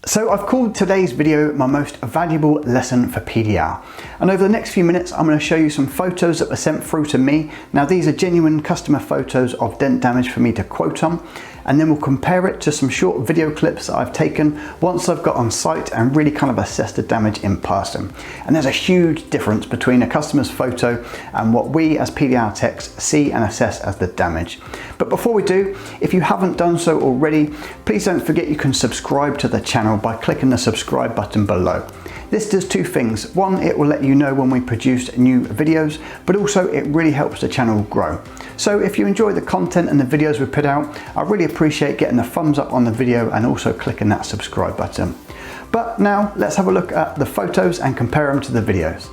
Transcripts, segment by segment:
So I've called today's video my most valuable lesson for PDR, and over the next few minutes I'm going to show you some photos that were sent through to me. Now these are genuine customer photos of dent damage for me to quote on, and then we'll compare it to some short video clips that I've taken once I've got on site and really kind of assessed the damage in person. And there's a huge difference between a customer's photo and what we as PDR techs see and assess as the damage. But before we do, if you haven't done so already, please don't forget you can subscribe to the channel by clicking the subscribe button below. This does two things. One, it will let you know when we produce new videos, but also it really helps the channel grow. So if you enjoy the content and the videos we put out, I really appreciate getting the thumbs up on the video and also clicking that subscribe button. But now let's have a look at the photos and compare them to the videos.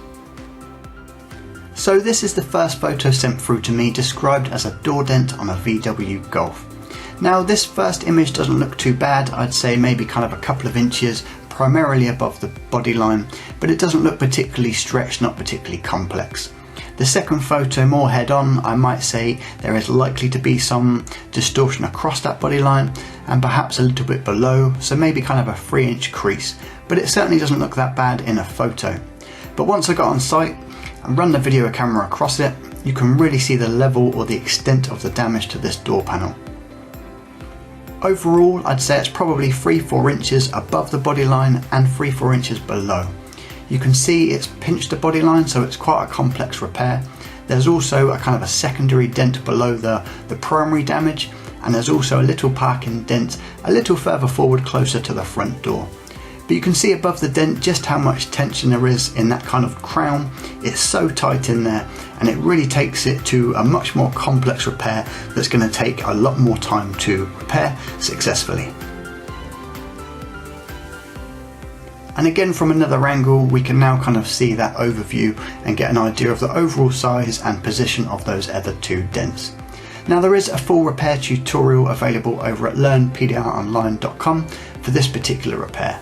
So this is the first photo sent through to me, described as a door dent on a VW Golf. Now this first image doesn't look too bad. I'd say maybe kind of a couple of inches, primarily above the body line, but it doesn't look particularly stretched, not particularly complex. The second photo, more head on, I might say there is likely to be some distortion across that body line and perhaps a little bit below, so maybe kind of a 3-inch crease, but it certainly doesn't look that bad in a photo. But once I got on site and run the video camera across it, you can really see the level or the extent of the damage to this door panel. Overall, I'd say it's probably 3-4 inches above the body line and 3-4 inches below. You can see it's pinched the body line, so it's quite a complex repair. There's also a kind of a secondary dent below the primary damage, and there's also a little parking dent a little further forward closer to the front door. But you can see above the dent just how much tension there is in that kind of crown. It's so tight in there, and it really takes it to a much more complex repair that's going to take a lot more time to repair successfully. And again, from another angle, we can now kind of see that overview and get an idea of the overall size and position of those other two dents. Now there is a full repair tutorial available over at learnpdronline.com for this particular repair.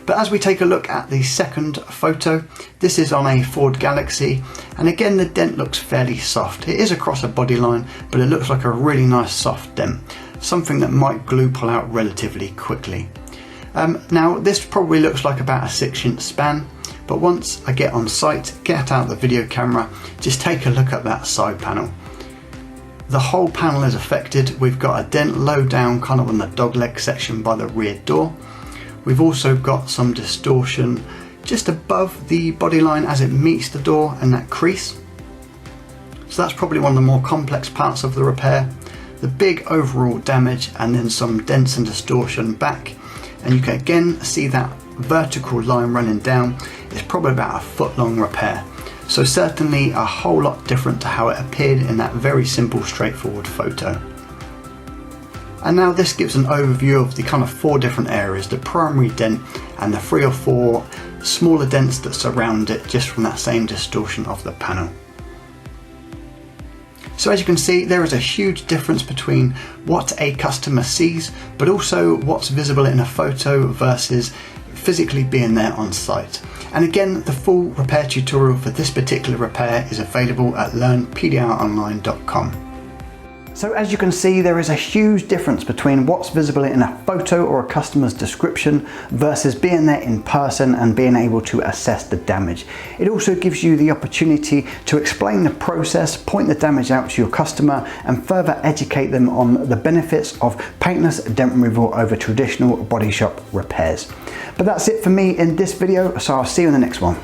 But as we take a look at the second photo, this is on a Ford Galaxy, and again the dent looks fairly soft. It is across a body line, but it looks like a really nice soft dent, something that might glue pull out relatively quickly. Now this probably looks like about a 6-inch span, but once I get on site, get out the video camera, just take a look at that side panel. The whole panel is affected. We've got a dent low down kind of on the dogleg section by the rear door. We've also got some distortion just above the body line as it meets the door and that crease. So that's probably one of the more complex parts of the repair. The big overall damage and then some dents and distortion back. And you can again see that vertical line running down. It's probably about a foot-long repair. So certainly a whole lot different to how it appeared in that very simple, straightforward photo. And now this gives an overview of the kind of 4 different areas, the primary dent and the 3 or 4 smaller dents that surround it just from that same distortion of the panel. So as you can see, there is a huge difference between what a customer sees, but also what's visible in a photo versus physically being there on site. And again, the full repair tutorial for this particular repair is available at learnpdronline.com. So as you can see, there is a huge difference between what's visible in a photo or a customer's description versus being there in person and being able to assess the damage. It also gives you the opportunity to explain the process, point the damage out to your customer, and further educate them on the benefits of paintless dent removal over traditional body shop repairs. But that's it for me in this video, so I'll see you in the next one.